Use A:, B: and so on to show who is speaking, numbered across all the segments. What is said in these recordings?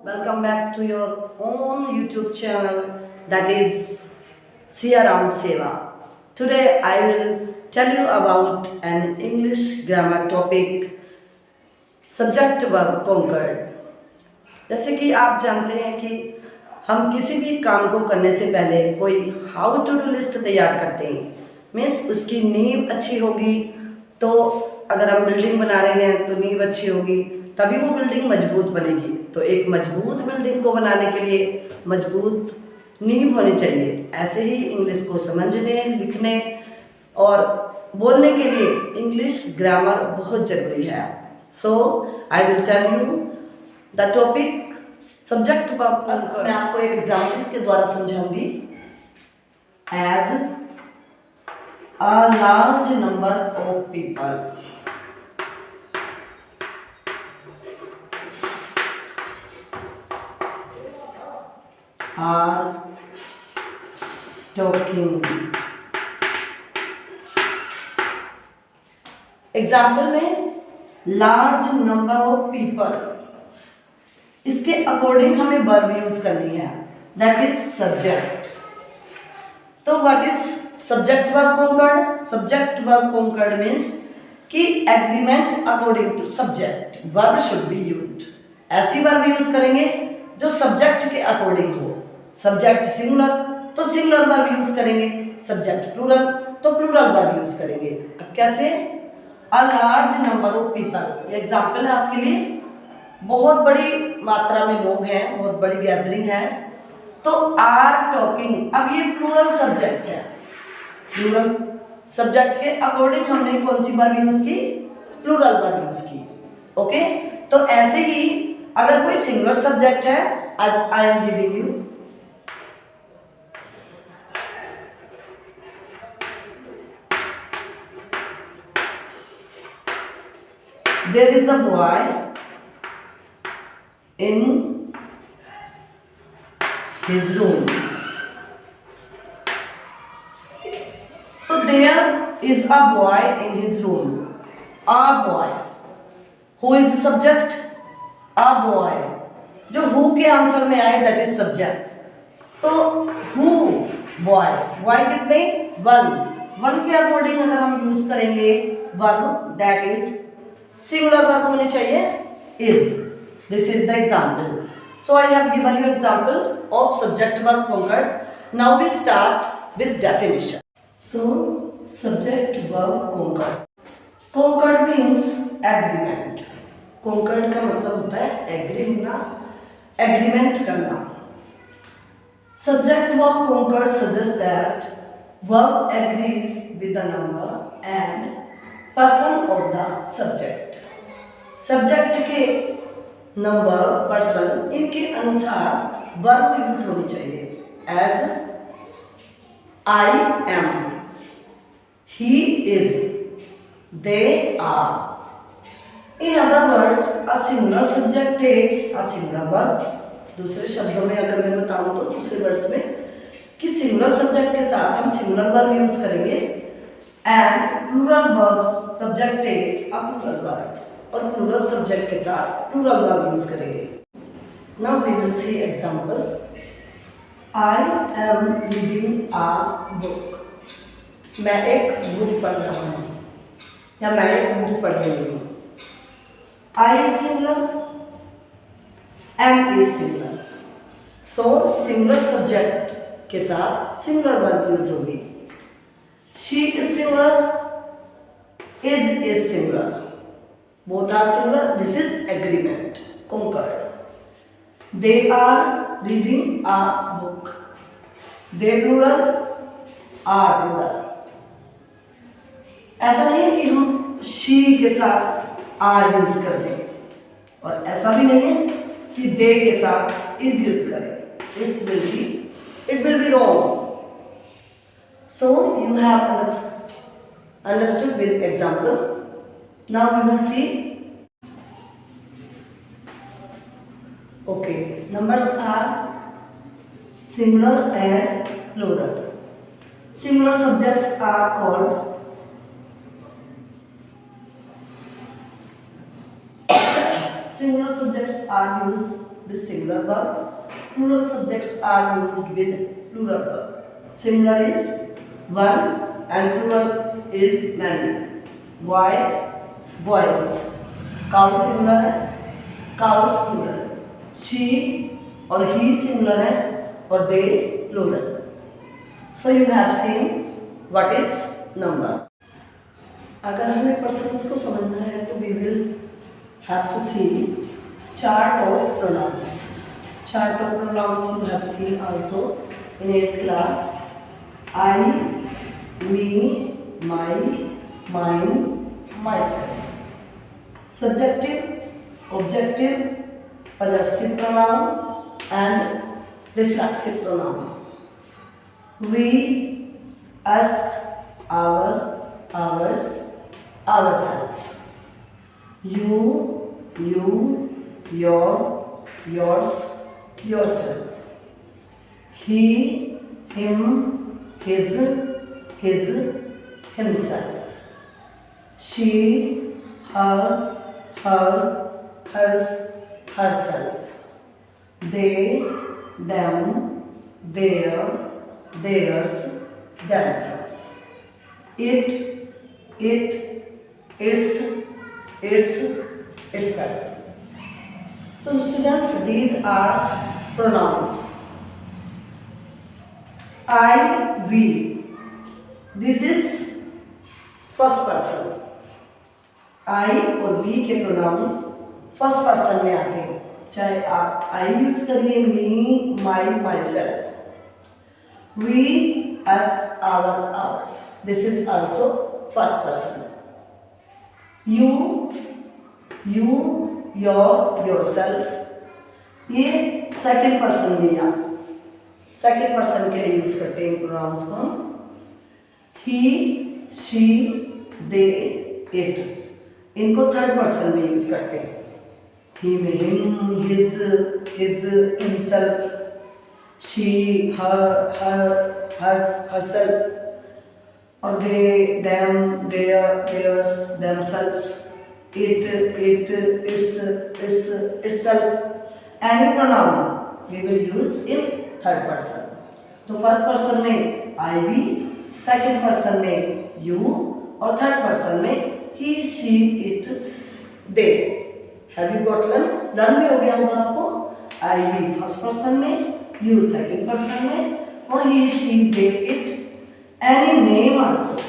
A: Welcome back to your own YouTube channel, that is Siaram Seva. Today I will tell you about an English grammar topic, subject verb conquered. जैसे कि आप जानते हैं कि हम किसी भी काम को करने से पहले कोई हाउ टू डू लिस्ट तैयार करते हैं। मीन्स उसकी नींव अच्छी होगी, तो अगर हम बिल्डिंग बना रहे हैं तो नींव अच्छी होगी, तभी वो बिल्डिंग मजबूत बनेगी। तो एक मजबूत बिल्डिंग को बनाने के लिए मजबूत नींव होनी चाहिए। ऐसे ही इंग्लिश को समझने, लिखने और बोलने के लिए इंग्लिश ग्रामर बहुत ज़रूरी है। So I will tell you the topic subject verb. मैं आपको एक एग्जाम्पल के द्वारा समझाऊंगी। As a large number of people, are talking। Example में लार्ज नंबर ऑफ पीपल, इसके अकॉर्डिंग हमें वर्ब यूज करनी है, दैट इज सब्जेक्ट। तो what is subject verb concord? Subject verb concord means कि agreement according to subject verb should be used. ऐसी verb use करेंगे जो सब्जेक्ट के अकॉर्डिंग हो। सब्जेक्ट सिंगुलर तो सिंगुलर वर्ब यूज करेंगे, सब्जेक्ट प्लूरल तो प्लूरल वर्ब यूज करेंगे। अब कैसे? अ लार्ज नंबर ऑफ पीपल, ये एग्जाम्पल है आपके लिए। बहुत बड़ी मात्रा में लोग हैं, बहुत बड़ी गैदरिंग है, तो आर टॉकिंग। अब ये प्लूरल सब्जेक्ट है, प्लूरल सब्जेक्ट के अकॉर्डिंग हमने कौन सी वर्ब यूज की? प्लूरल वर्ब यूज की। ओके, तो ऐसे ही अगर कोई सिंगुलर सब्जेक्ट है, आज I am giving you there is a boy in his room, तो there is a boy in his room, a boy, who is the subject? a boy, जो who के आंसर में आए that is subject। तो who boy, boy कितने? One के according अगर हम यूज करेंगे verb, that is singular verb होनी चाहिए, is। This is the example. So I have given you example of subject verb concord. Now we start with definition. So subject verb concord, concord means agreement. Concord का मतलब होता है agree होना, agreement करना। Subject verb concord suggest that verb agrees with the number and person of the subject. Subject के number, person, इनके अनुसार verb use होनी चाहिए। As I am, he is, they are. In other words a singular subject takes a singular verb. दूसरे शब्दों में अगर मैं बताऊं तो दूसरे वर्ड्स में कि सिंगुलर सब्जेक्ट के साथ हम सिंगुलर वर्ब यूज करेंगे, and plural verb subject takes a plural verb, और प्लूरल सब्जेक्ट के साथ प्लूरल वर्ब यूज करेंगे। Now we will see example. I am reading a book, मैं एक बुक पढ़ रहा हूँ या मैं एक बुक पढ़ रही हूँ। I is singular, am is singular, so singular subject के साथ सिंगुलर वर्ब यूज होगी। She is singular, is singular, both are singular, this is agreement, concord। They are reading a book, they plural, are plural। ऐसा नहीं है कि हम she के साथ are यूज कर दें, और ऐसा भी नहीं है कि they के साथ is यूज करें। It will be wrong। So you have understood with example. Now we will see. Okay, numbers are singular and plural. Singular subjects are called singular subjects are used with singular verb. Plural subjects are used with plural verb. Singular is one and plural is many. Boy, boys. Cow singular है, cows plural. She और he singular है और they plural. So you have seen what is number. अगर हमें persons को समझना है तो we will have to see chart of pronouns. Chart of pronouns you have seen also in 8th class. I, me, my, mine, myself. Subjective, objective, possessive pronoun and reflexive pronoun. We, us, our, ours, ourselves. You, your, yours, yourself. He, him, his, himself. She, her, hers, herself. They, them, their, theirs, themselves. It, its, itself. So students, these are pronouns. I, we. This is first person. I और we के pronoun first person में आते हैं, चाहे आप I use करिए, me, my, myself. We, us, our, ours. This is also first person. You, your, yourself. ये second person में आप सेकंड पर्सन के लिए यूज करते हैं प्रोनाउंस को. He, she, they, it. इनको थर्ड पर्सन में यूज करते हैं. Him, his, himself. She, her, hers, herself. Or they, them, their, theirs, themselves. It, its, itself. Any pronoun we will use in third person. तो first person में I, we, second person में you और third person में he, she, it, they. Have you got learn में हो गया होगा आपको. I, we फर्स्ट पर्सन में, you सेकंड पर्सन में और he, she, they, it. Any name also.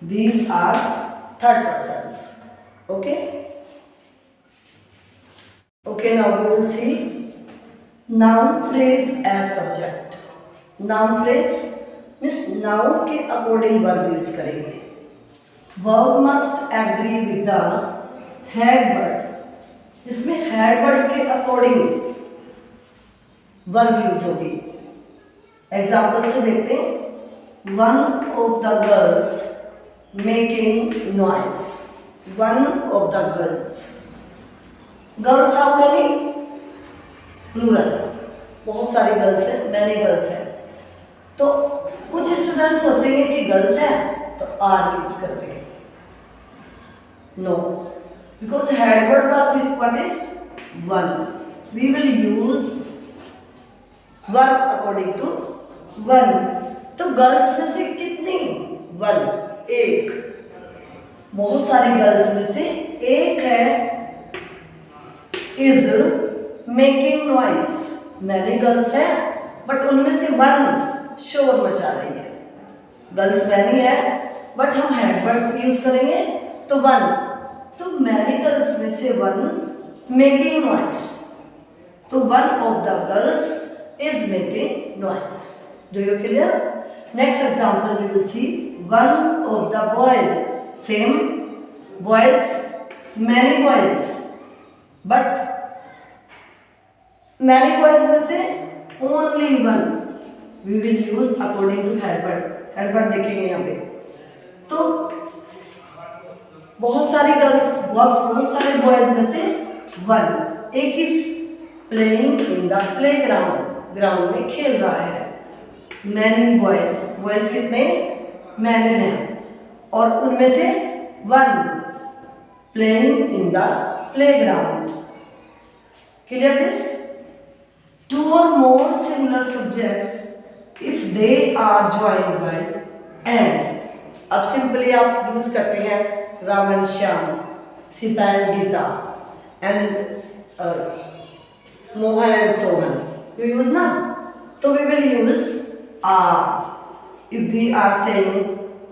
A: These are third persons. Okay. Okay, now we will see noun phrase as subject. Noun phrase means noun के according verb use करेंगे. Verb must agree with the head word. इसमें head word के according verb use होगी. Example से देखते हैं. One of the girls making noise. One of the girls. Girls how many, plural, बहुत सारी गर्ल्स हैं, मैनी गर्ल्स हैं. तो कुछ स्टूडेंट सोचेंगे कि गर्ल्स हैं तो आर यूज करते हैं. No, because head word was what is one. We will use verb according to one. तो गर्ल्स में से कितनी, वन, एक. बहुत सारी गर्ल्स में से एक है is making noise. Many girls हैं बट उनमें से वन शोर मचा रही है. गर्ल्स मैनी है बट हम हेड वर्ड यूज करेंगे तो वन. तो मैनी गर्ल्स में से वन मेकिंग नॉइज. तो one of the girls is making noise. Do you clear? Next example we will see one of the boys. Same boys, many boys, but many boys में से only one. We will use according to head word. Head word देखेंगे यहाँ पे. तो बहुत सारी girls, बहुत सारे बॉयज में से वन. एक is playing in the play ground. Ground में खेल रहा है. मैनी बॉयज, बॉयज कितने, मैनी हैं और उनमें से one playing in the playground. Clear this? Two or more similar subjects if they are joined by and. अब सिंपली आप यूज करते हैं Ram and Shyam, Sita and Gita, and Mohan and Sohan. You use ना, तो we will use are if we are saying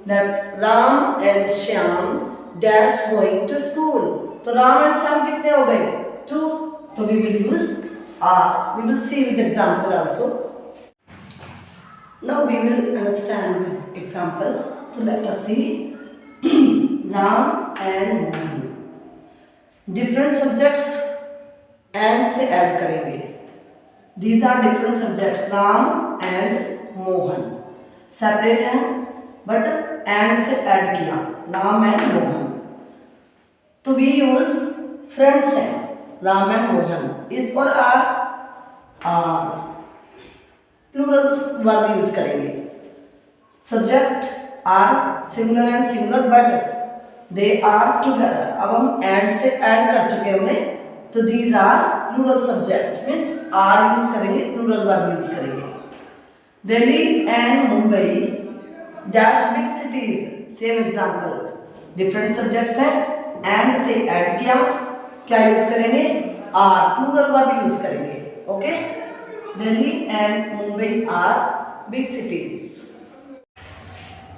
A: that Ram and Shyam dash going to school. तो Ram and Shyam कितने हो गए? 2. तो we will use are. We will see with example also. Now we will understand with example. So let us see Ram and Mohan. Different subjects and से add करेंगे. These are different subjects. Ram and Mohan separate हैं, but and से add किया. Ram and Mohan. तो we use friends हैं. Ram and Mohan. Is और are plurals verb use करेंगे. Subject are similar and similar but they are together. अब हम and से add कर चुके हैं उन्हें, तो these are plural subjects means are use करेंगे, plural verb use करेंगे. Delhi and Mumbai dash big cities. Same example. Different subjects हैं, and से add किया, क्या use करेंगे? are, plural verb use करेंगे. Okay? Delhi and Mumbai are big cities.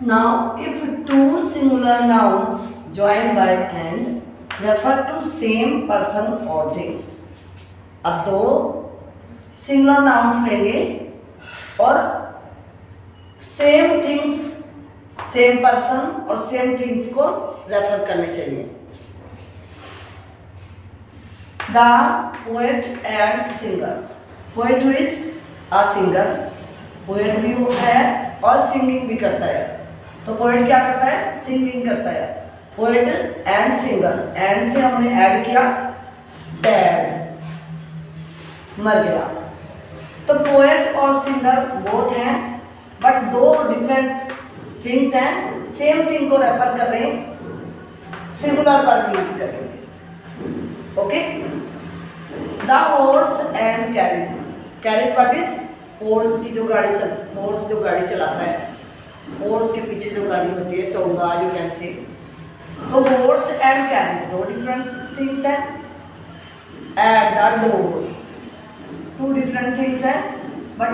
A: Now, if two singular nouns joined by and refer to same person or things. अब दो singular nouns लेंगे और same things, same person और same things को refer करने चाहिए. The poet and singer. Poet who is a singer. Poet भी है और singing भी करता है. तो पोएट क्या करता है? सिंगिंग करता है. पोएट एंड सिंगर, एंड से हमने ऐड किया डैड, मर गया. तो पोएट और सिंगर बोथ हैं बट दो डिफरेंट थिंग्स हैं, सेम थिंग को रेफर कर रहे हैं, सिंगुलर वर्ब यूज करेंगे. Okay. The horse and carriage. Carriage what is? Horse की जो गाड़ी हॉर्स जो गाड़ी चलाता है, हॉर्स के पीछे जो गाड़ी होती है, टोंगा यू कैन से. तो हॉर्स एंड कैरिज दो डिफरेंट थिंग्स हैं. At the door two different things हैं बट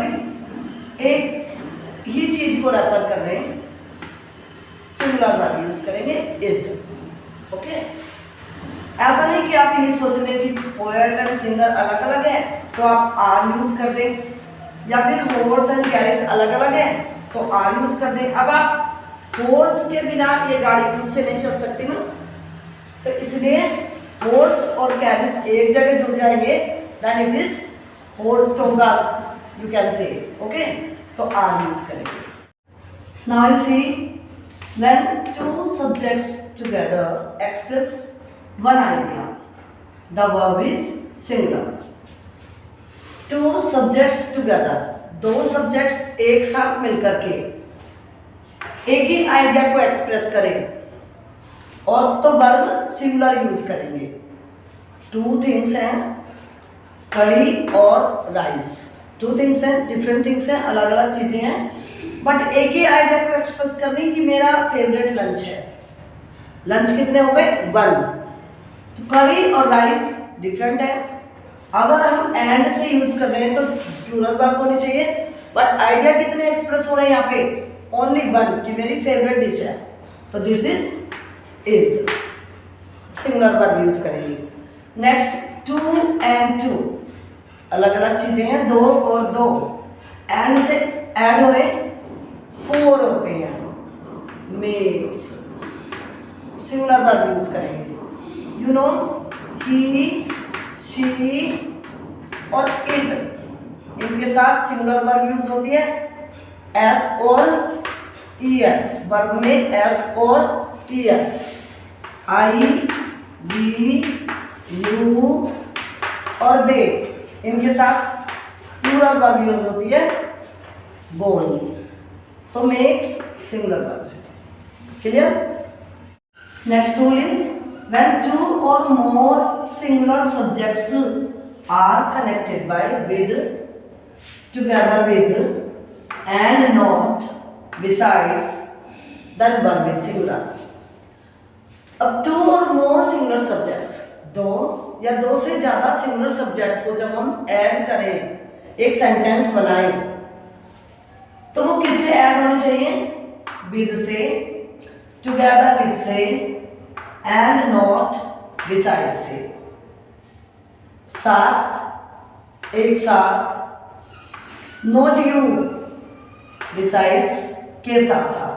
A: एक ही चीज को रेफर कर रहे हैं, सिंगुलर वर्ब यूज करेंगे इज. ओके. ऐसा नहीं कि आप ये सोच लें कि पोएट एंड सिंगर अलग अलग है तो आप आर यूज कर दें, या फिर हॉर्स एंड कैरिज अलग अलग है तो आर यूज कर दें. अब आप हॉर्स के बिना ये गाड़ी खुद से नहीं चल सकती ना, तो इसलिए हॉर्स और कैरिज एक जगह जुड़ जाएंगे, then it is horse tonga you can say. Okay. तो आर यूज करेंगे. Now you see when two subjects together express one idea, the verb is singular. Two subjects together, दो सब्जेक्ट्स एक साथ मिलकर के एक ही आइडिया को एक्सप्रेस करें और तो वर्ब सिंगुलर यूज करेंगे. टू थिंग्स हैं, कड़ी और राइस. टू थिंग्स हैं, डिफरेंट थिंग्स हैं, अलग अलग चीजें हैं, बट एक ही आइडिया को एक्सप्रेस करने की मेरा फेवरेट लंच है. लंच कितने हो गए? 1. तो कड़ी और राइस डिफरेंट है. अगर हम एंड से यूज कर रहे हैं तो प्लूरल वर्ब होनी चाहिए, बट आइडिया कितने एक्सप्रेस हो रहे हैं यहाँ पे? ओनली 1 कि मेरी फेवरेट डिश है. तो this is singular verb use करेंगे. नेक्स्ट, टू एंड टू अलग अलग चीजें हैं, दो और दो. एंड से ऐड हो रहे 4 होते हैं, मेक्स. सिंगुलर वर्ब यूज करेंगे. यू नो ही, शी और इट, इनके साथ सिंगुलर वर्ब यूज होती है एस और ई एस. वर्ब में एस और E S. I, we, you और दे, इनके साथ प्लूरल वर्ब यूज होती है गोइंग. तो मेक्स सिंगुलर वर्ब है. Clear? Next rule is when two और more singular subjects are connected by with, together with and not besides, then verb is singular. अब to और मोर singular subjects, दो या दो से ज़्यादा सिंगुलर सब्जेक्ट को जब हम ऐड करें, एक सेंटेंस बनाएं, तो वो किससे ऐड होनी चाहिए? विद से, टुगेदर विद से एंड नॉट बिसाइड से। साथ, एक साथ, नॉट यू बिसाइड्स के साथ साथ,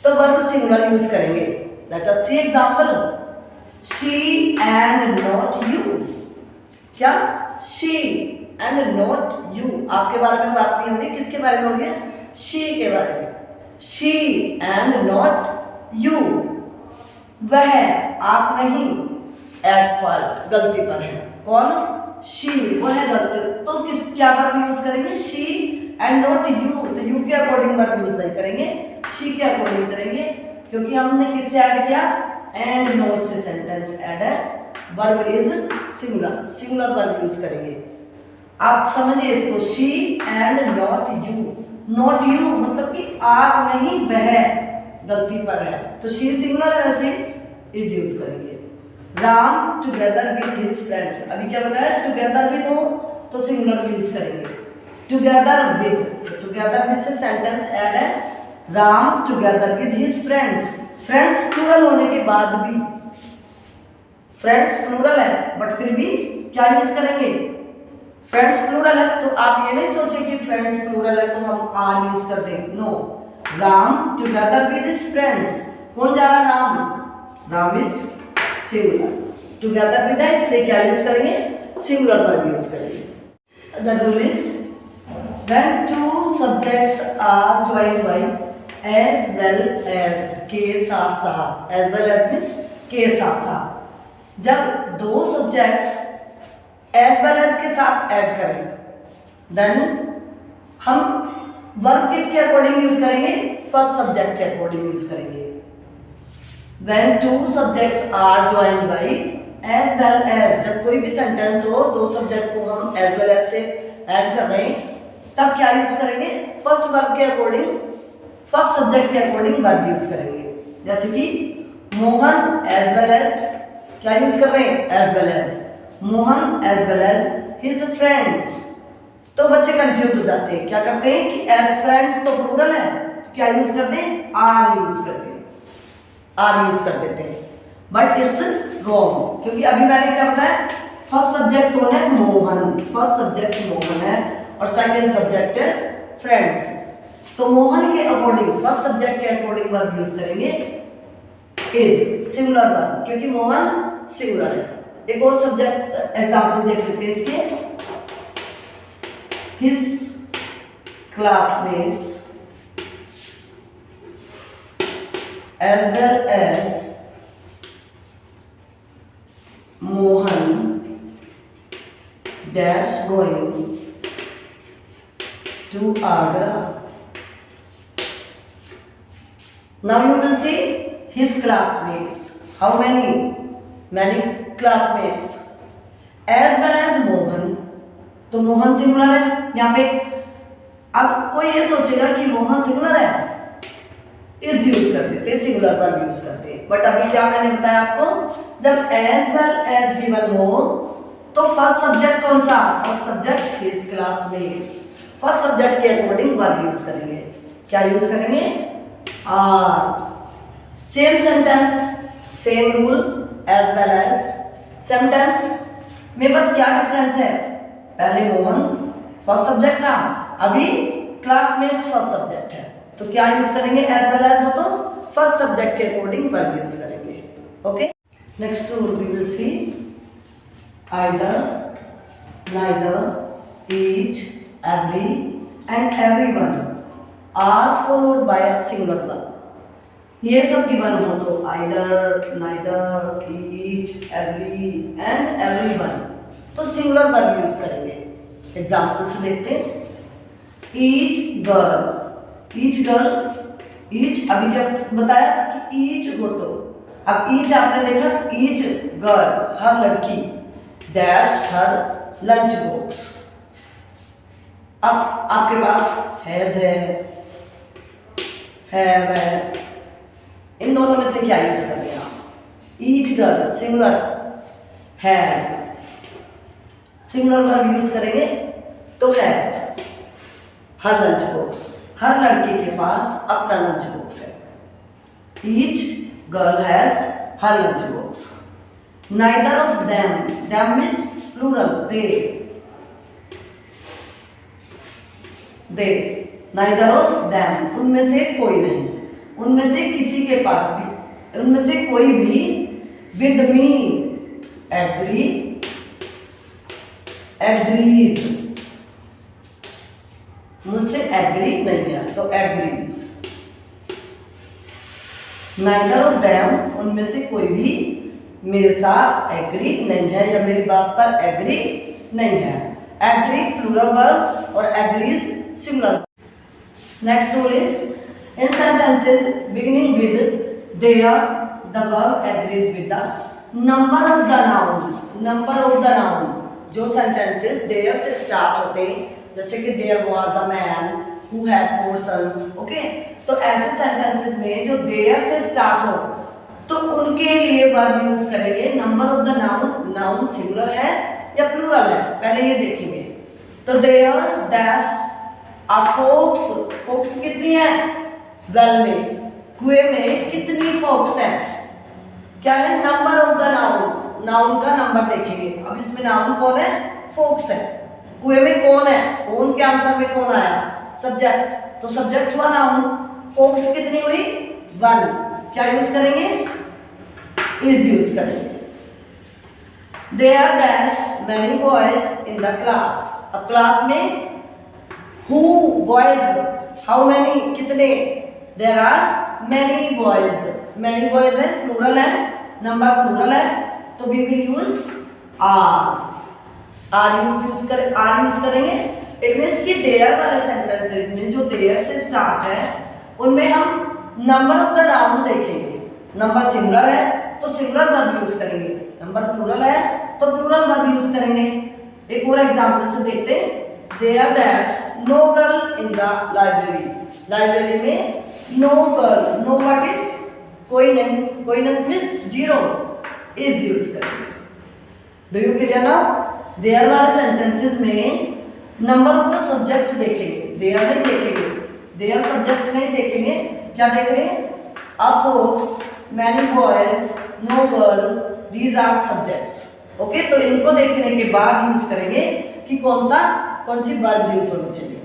A: तो वर्ब सिंगुलर यूज करेंगे। Let us see example, she and not you. क्या? She and not you. आपके बारे में बात नहीं हो रही, किसके बारे में हो रही है? शी के बारे में। शी एंड नॉट यू, वह, आप नहीं, एट फॉल्ट, गलती पर है। कौन? शी, वह गलती। तो किस क्या वर्ब यूज करेंगे? She and not you. तो यू के अकॉर्डिंग वर्ब यूज नहीं करेंगे, शी के अकॉर्डिंग करेंगे, क्योंकि हमने किससे ऐड किया? एंड नॉट से सेंटेंस ऐड है, verb is singular, singular verb use करेंगे। आप समझिए इसको, she and not you. Not you मतलब कि आप नहीं, वह गलती पर है, तो शी सिंगुलर है, वैसे इज यूज करेंगे। Ram together with his friends, अभी क्या बताया? टुगेदर विद हो तो सिंगुलर भी यूज करेंगे। टुगेदर विद, टुगेदर विद से सेंटेंस ऐड है, Ram together with his friends. Friends plural होने के बाद भी, फ्रेंड्स प्लूरल है बट फिर भी क्या यूज करेंगे? फ्रेंड्स प्लूरल है, तो आप ये नहीं सोचे कि फ्रेंड्स प्लूरल है तो हम आर यूज कर दें। No, Ram together with his friends. कौन जा रहा? Ram. Ram is singular, together with है, इसलिए क्या यूज करेंगे? सिंगुलर वर्ब यूज करेंगे। The rule is when two subjects are joined by as well as, के साथ साथ, एज वेल एज मीन्स के साथ साथ, जब दो सब्जेक्ट्स एज वेल एज के साथ ऐड करें, देन हम वर्ब किसके अकॉर्डिंग यूज करेंगे? फर्स्ट सब्जेक्ट के अकॉर्डिंग यूज करेंगे। When two subjects are joined by as well as, जब कोई भी सेंटेंस हो, दो सब्जेक्ट को हम एज वेल एज से ऐड कर रहे हैं, तब क्या यूज करेंगे? फर्स्ट वर्ब के अकॉर्डिंग, फर्स्ट सब्जेक्ट के अकॉर्डिंग वर्ब यूज करेंगे। जैसे कि मोहन एज वेल एज, क्या यूज कर रहे हैं? As well as, Mohan as well as his friends. तो बच्चे कंफ्यूज हो जाते हैं, क्या करते हैं कि एज फ्रेंड्स तो प्लूरल है, तो क्या यूज करते हैं? आर यूज करते हैं, आर यूज कर देते हैं, बट इट्स रॉन्ग, क्योंकि अभी मैंने क्या बताया? फर्स्ट सब्जेक्ट कौन है? मोहन, फर्स्ट सब्जेक्ट मोहन है और सेकंड सब्जेक्ट है फ्रेंड्स। तो मोहन के अकॉर्डिंग, फर्स्ट सब्जेक्ट के अकॉर्डिंग वर्ब यूज करेंगे इज, सिंगुलर वर्ब, क्योंकि मोहन सिंगुलर है। एक और सब्जेक्ट एग्जाम्पल देख लेते हैं इसके, his classmates as well as Mohan dash going to Agra. Now you will see his classmates. How many? Many classmates. As well as Mohan, तो मोहन सिंगुलर है यहाँ पे। अब कोई ये सोचेगा कि मोहन सिंगुलर है, इज यूज कर देते, सिंगुलर वर्ब यूज करते, बट अभी क्या मैंने बताया आपको, जब एज वेल एज गिवन हो तो फर्स्ट सब्जेक्ट कौन सा? First subject his classmates, first subject के अकॉर्डिंग वर्ब यूज करेंगे। क्या यूज करेंगे? Are. Same sentence, same rule, as well as. Sentence में बस क्या डिफरेंस है? पहले मोहन फर्स्ट सब्जेक्ट था, अभी क्लासमेट्स फर्स्ट सब्जेक्ट है, तो क्या यूज करेंगे? एज वेल एज हो तो फर्स्ट सब्जेक्ट के अकॉर्डिंग वर्ब यूज करेंगे। Okay, next rule we will see either, neither, each, every and everyone are followed by a single verb. ये सब गिवन हो तो either, neither, each, every and everyone, तो singular verb use करेंगे। Example से देखते हैं। Each girl, each girl, each अभी जब बताया कि ईच हो तो, अब ईच आपने देखा, ईच गर्ल हर लड़की, डैश हर लंच बॉक्स। अब आपके पास हैज है, इन दोनों में से क्या यूज कर रहे हैं आप? Each girl singular, has singular verb use करेंगे तो हैज हर लंच बॉक्स, हर लड़के के पास अपना लंच बॉक्स है। Each girl has her lunch box. Neither of them means plural, they neither of them उनमें से कोई नहीं, उनमें से किसी के पास भी, उनमें से कोई भी विद मी एग्रीज, मुझसे एग्री नहीं है तो एग्रीज। नाइदर ऑफ देम उनमें से कोई भी मेरे साथ एग्री नहीं है या मेरी बात पर एग्री नहीं है। एग्री प्लूरल वर्ब और agrees singular. Next rule is in sentences beginning with there the verb agrees with the number of the noun. Number of the noun जो सेंटेंसेस देयर से स्टार्ट होते हैं, जैसे कि there was a man who had 4 sons, okay, तो ऐसे sentences में जो देयर से स्टार्ट हो तो उनके लिए वर्ब यूज करेंगे number of the noun. Noun singular है या प्लूरल है पहले ये देखेंगे। तो there dash a fox, fox कितनी है? वेल में, कुएं में कितनी फोक्स है? क्या है? Number of the noun, noun का नंबर देखेंगे। अब इसमें नाउन कौन है? फोक्स है। कुएं में कौन है? कौन के आंसर में कौन आया? सब्जेक्ट, तो सब्जेक्ट हुआ नाउन। फोक्स कितनी हुई? 1। क्या यूज करेंगे? इज यूज करेंगे। There dash many boys in the class. अब क्लास में हु बॉयज, हाउ मैनी कितने? There are many boys. Many boys है, प्लूरल है, नंबर प्लूरल है, तो we will use are. Are use करेंगे। इट मीन्स कि देयर वाले सेंटेंसेस में जो देयर से स्टार्ट है उनमें हम नंबर ऑफ द नाउन देखेंगे। नंबर सिंगुलर है तो सिंगुलर वर्ब यूज करेंगे, नंबर प्लूरल है तो प्लूरल वर्ब यूज करेंगे। एक और एग्जांपल से देखते हैं। There dash no girl in the library. Library में no girl, no what is? कोई नहीं, कोई नहीं मीन्स 0, इज यूज करेंगे। Do you clear now? There वाले सेंटेंसेस में नंबर ऑफ द सब्जेक्ट देखेंगे, देयर नहीं देखेंगे, देयर सब्जेक्ट नहीं देखेंगे। क्या देख रहे हैं? A fox, many boys, no girl, these are subjects. Okay, तो इनको देखने के बाद यूज करेंगे कि कौन सी वर्ब यूज होनी चाहिए।